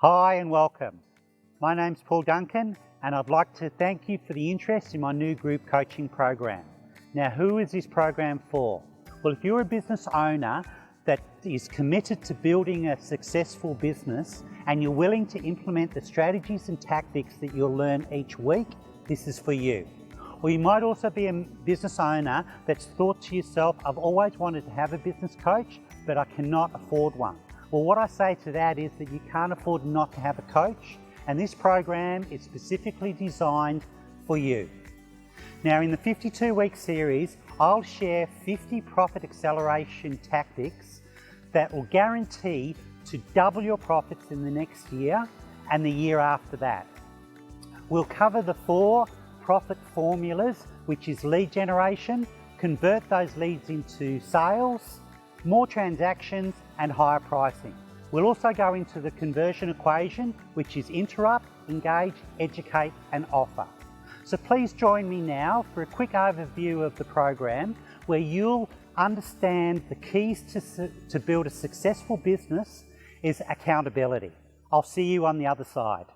Hi and welcome. My name's Paul Duncan and I'd like to thank you for the interest in my new group coaching program. Now, who is this program for? Well, if you're a business owner that is committed to building a successful business and you're willing to implement the strategies and tactics that you'll learn each week, this is for you. Or you might also be a business owner that's thought to yourself, I've always wanted to have a business coach, but I cannot afford one. Well, what I say to that is that you can't afford not to have a coach, and this program is specifically designed for you. Now, in the 52-week series, I'll share 50 profit acceleration tactics that will guarantee to double your profits in the next year and the year after that. We'll cover the 4 profit formulas, which is lead generation, convert those leads into sales, more transactions and higher pricing. We'll also go into the conversion equation, which is interrupt, engage, educate and offer. So please join me now for a quick overview of the program where you'll understand the keys to build a successful business is accountability. I'll see you on the other side.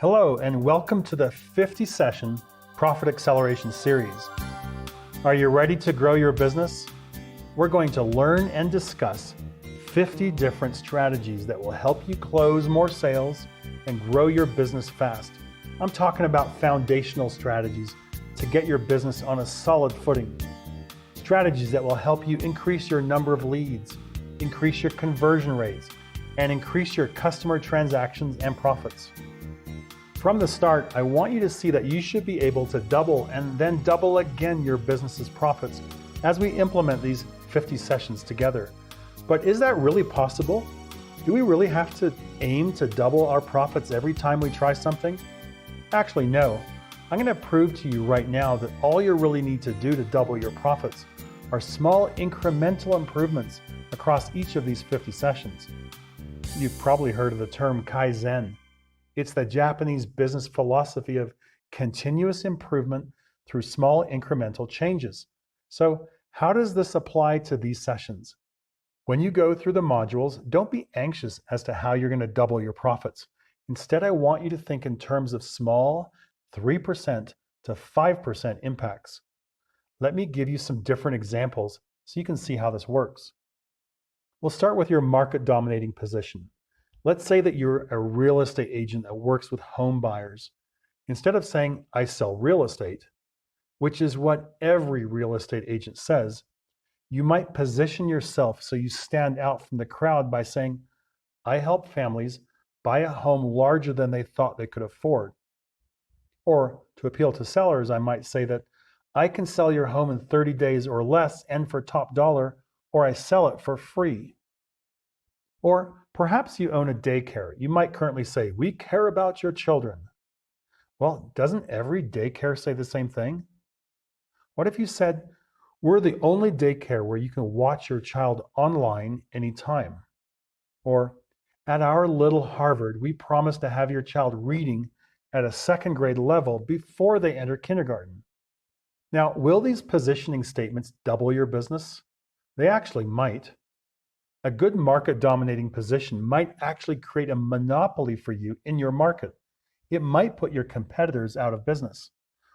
Hello and welcome to the 50-session Profit Acceleration Series. Are you ready to grow your business? We're going to learn and discuss 50 different strategies that will help you close more sales and grow your business fast. I'm talking about foundational strategies to get your business on a solid footing. Strategies that will help you increase your number of leads, increase your conversion rates, and increase your customer transactions and profits. From the start, I want you to see that you should be able to double and then double again your business's profits as we implement these 50 sessions together. But is that really possible? Do we really have to aim to double our profits every time we try something? Actually, no. I'm going to prove to you right now that all you really need to do to double your profits are small incremental improvements across each of these 50 sessions. You've probably heard of the term Kaizen. It's the Japanese business philosophy of continuous improvement through small incremental changes. So, how does this apply to these sessions? When you go through the modules, don't be anxious as to how you're going to double your profits. Instead, I want you to think in terms of small 3% to 5% impacts. Let me give you some different examples so you can see how this works. We'll start with your market dominating position. Let's say that you're a real estate agent that works with home buyers. Instead of saying, I sell real estate, which is what every real estate agent says, you might position yourself so you stand out from the crowd by saying, I help families buy a home larger than they thought they could afford. Or to appeal to sellers, I might say that I can sell your home in 30 days or less and for top dollar, or I sell it for free. Or perhaps you own a daycare. You might currently say, we care about your children. Well, doesn't every daycare say the same thing? What if you said, we're the only daycare where you can watch your child online anytime? Or, at our little Harvard, we promise to have your child reading at a 2nd grade level before they enter kindergarten. Now, will these positioning statements double your business? They actually might. A good market dominating position might actually create a monopoly for you in your market. It might put your competitors out of business.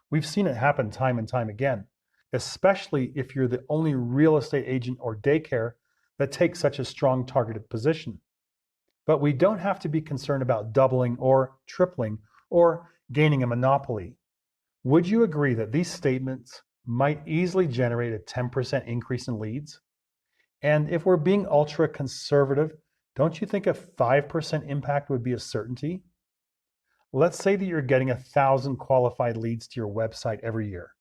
We've seen it happen time and time again, especially if you're the only real estate agent or daycare that takes such a strong targeted position. But we don't have to be concerned about doubling or tripling or gaining a monopoly. Would you agree that these statements might easily generate a 10% increase in leads? And if we're being ultra conservative, don't you think a 5% impact would be a certainty? Let's say that you're getting 1,000 qualified leads to your website every year.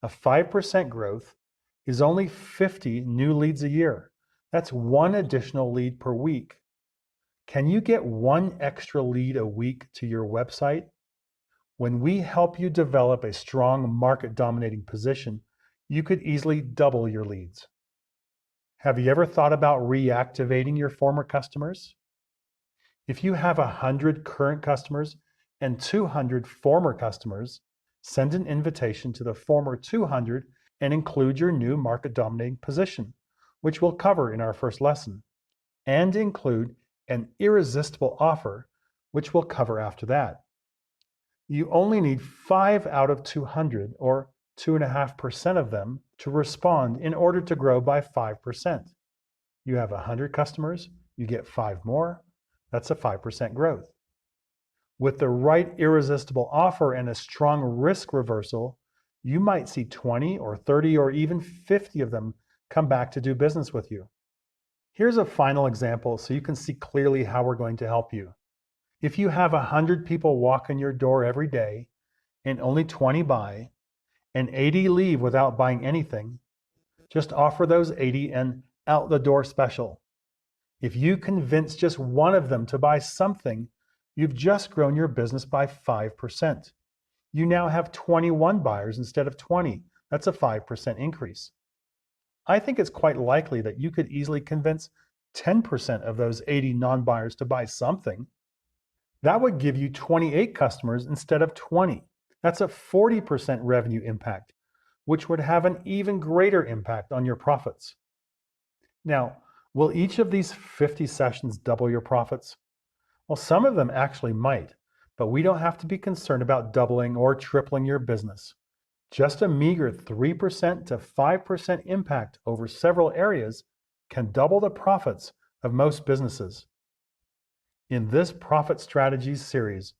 A 5% growth is only 50 new leads a year. That's 1 additional lead per week. Can you get 1 extra lead a week to your website? When we help you develop a strong market dominating position, you could easily double your leads. Have you ever thought about reactivating your former customers? If you have 100 current customers and 200 former customers, send an invitation to the former 200 and include your new market dominating position, which we'll cover in our first lesson, and include an irresistible offer which we'll cover after that. You only need 5 out of 200, or 2.5% of them, to respond in order to grow by 5%. You have 100 customers, you get 5 more, that's a 5% growth. With the right irresistible offer and a strong risk reversal, you might see 20 or 30 or even 50 of them come back to do business with you. Here's a final example so you can see clearly how we're going to help you. If you have 100 people walk in your door every day and only 20 buy and 80 leave without buying anything, just offer those 80 an out the door special. If you convince just one of them to buy something, you've just grown your business by 5%. You now have 21 buyers instead of 20. That's a 5% increase. I think it's quite likely that you could easily convince 10% of those 80 non-buyers to buy something. That would give you 28 customers instead of 20. That's a 40% revenue impact, which would have an even greater impact on your profits. Now, will each of these 50 sessions double your profits? Well, some of them actually might, but we don't have to be concerned about doubling or tripling your business. Just a meager 3% to 5% impact over several areas can double the profits of most businesses. In this Profit Strategies series,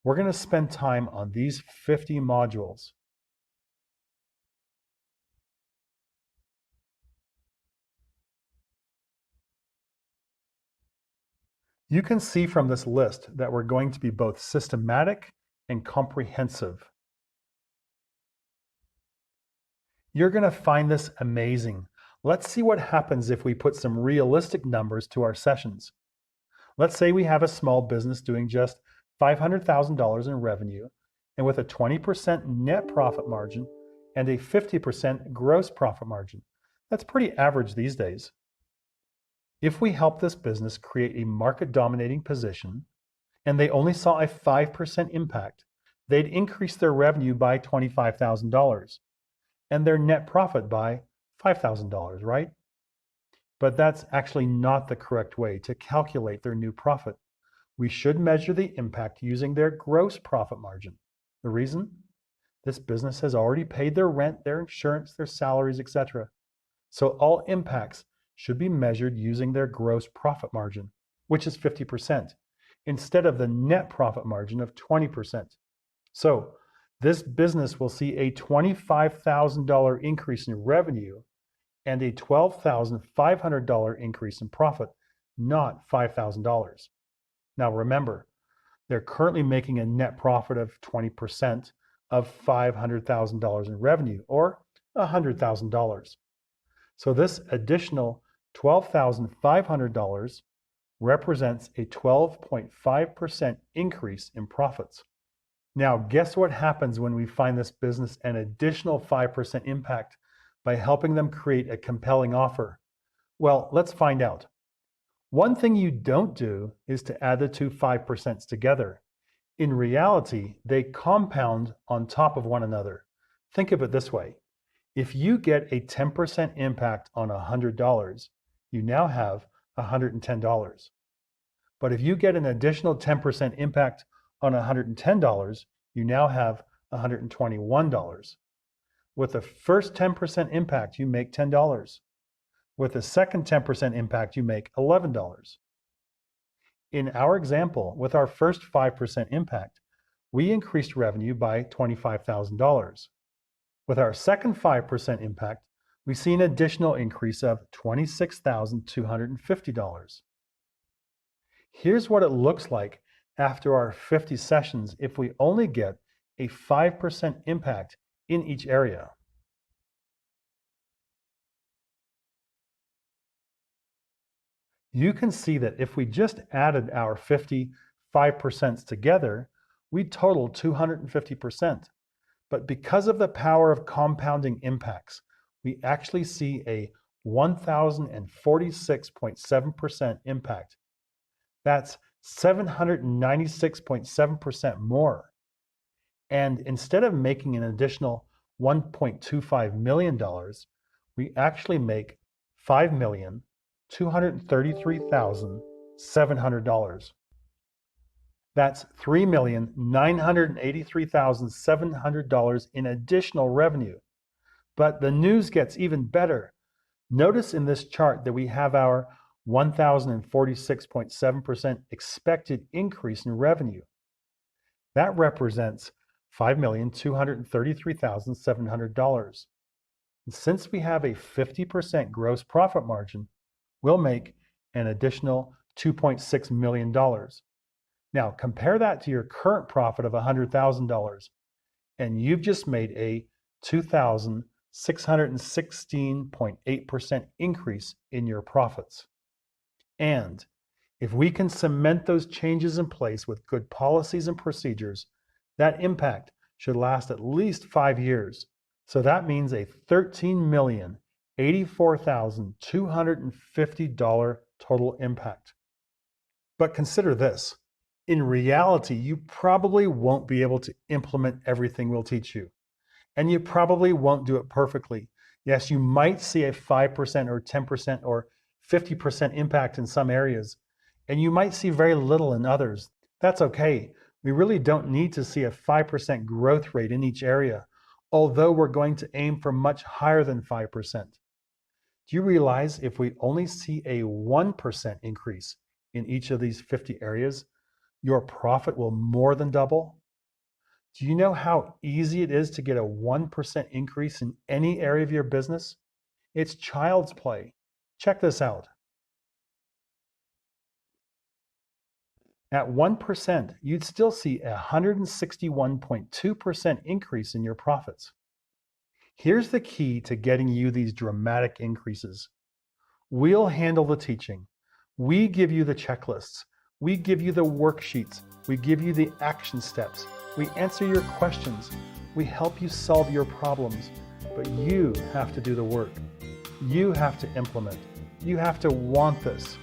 we're going to spend time on these 50 modules. You can see from this list that we're going to be both systematic and comprehensive. You're going to find this amazing. Let's see what happens if we put some realistic numbers to our sessions. Let's say we have a small business doing just $500,000 in revenue and with a 20% net profit margin and a 50% gross profit margin. That's pretty average these days. If we help this business create a market-dominating position and they only saw a 5% impact, they'd increase their revenue by $25,000 and their net profit by $5,000, right? But that's actually not the correct way to calculate their new profit. We should measure the impact using their gross profit margin. The reason? This business has already paid their rent, their insurance, their salaries, etc. So all impacts should be measured using their gross profit margin, which is 50%, instead of the net profit margin of 20%. So this business will see a $25,000 increase in revenue and a $12,500 increase in profit, not $5,000. Now remember, they're currently making a net profit of 20% of $500,000 in revenue, or $100,000. So this additional $12,500 represents a 12.5% increase in profits. Now, guess what happens when we find this business an additional 5% impact by helping them create a compelling offer? Well, let's find out. One thing you don't do is to add the two 5% together. In reality, they compound on top of one another. Think of it this way. If you get a 10% impact on $100, you now have $110. But if you get an additional 10% impact on $110, you now have $121. With the first 10% impact, you make $10. With the second 10% impact, you make $11. In our example, with our first 5% impact, we increased revenue by $25,000. With our second 5% impact, we see an additional increase of $26,250. Here's what it looks like after our 50 sessions if we only get a 5% impact in each area. You can see that if we just added our 55% together, we total 250%. But because of the power of compounding impacts, we actually see a 1,046.7% impact. That's 796.7% more. And instead of making an additional $1.25 million, we actually make $5,233,700. That's $3,983,700 in additional revenue. But the news gets even better. Notice in this chart that we have our 1,046.7% expected increase in revenue. That represents $5,233,700. And since we have a 50% gross profit margin, we'll make an additional $2.6 million. Now compare that to your current profit of $100,000, and you've just made a 2,616.8% increase in your profits. And if we can cement those changes in place with good policies and procedures, that impact should last at least 5 years. So that means a $13,084,250 total impact. But consider this. In reality, you probably won't be able to implement everything we'll teach you. And you probably won't do it perfectly. Yes, you might see a 5% or 10% or 50% impact in some areas, and you might see very little in others. That's okay. We really don't need to see a 5% growth rate in each area, although we're going to aim for much higher than 5%. Do you realize if we only see a 1% increase in each of these 50 areas, your profit will more than double? Do you know how easy it is to get a 1% increase in any area of your business? It's child's play. Check this out. At 1%, you'd still see a 161.2% increase in your profits. Here's the key to getting you these dramatic increases. We'll handle the teaching. We give you the checklists. We give you the worksheets. We give you the action steps. We answer your questions. We help you solve your problems. But you have to do the work. You have to implement. You have to want this.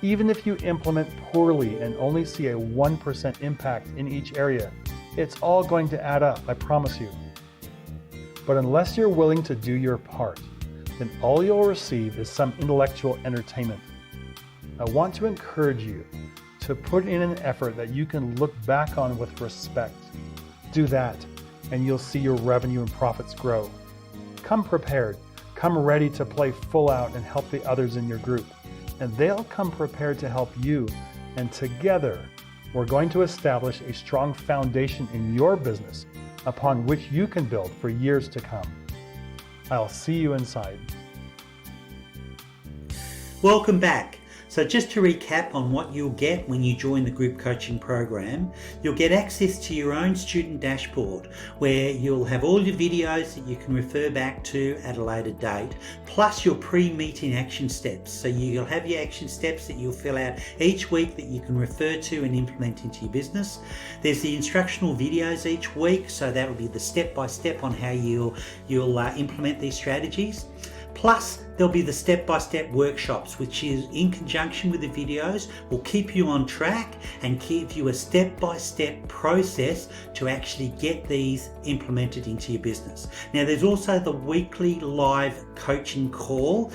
Even if you implement poorly and only see a 1% impact in each area, it's all going to add up, I promise you. But unless you're willing to do your part, then all you'll receive is some intellectual entertainment. I want to encourage you to put in an effort that you can look back on with respect. Do that, and you'll see your revenue and profits grow. Come prepared. Come ready to play full out and help the others in your group. And they'll come prepared to help you. And together, we're going to establish a strong foundation in your business upon which you can build for years to come. I'll see you inside. Welcome back. So just to recap on what you'll get when you join the group coaching program, you'll get access to your own student dashboard where you'll have all your videos that you can refer back to at a later date, plus your pre-meeting action steps. So you'll have your action steps that you'll fill out each week that you can refer to and implement into your business. There's the instructional videos each week, so that will be the step-by-step on how you'll implement these strategies. Plus, there'll be the step-by-step workshops, which is in conjunction with the videos, will keep you on track and give you a step-by-step process to actually get these implemented into your business. Now, there's also the weekly live coaching call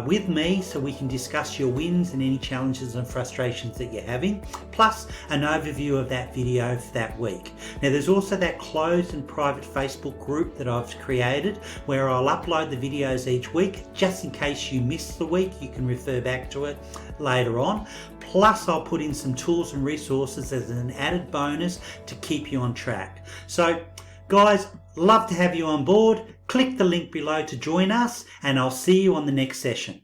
with me, so we can discuss your wins and any challenges and frustrations that you're having, plus an overview of that video for that week. Now, there's also that closed and private Facebook group that I've created where I'll upload the videos each week. Just in case you miss the week, you can refer back to it later on. Plus, I'll put in some tools and resources as an added bonus to keep you on track. So, guys, love to have you on board. Click the link below to join us, and I'll see you on the next session.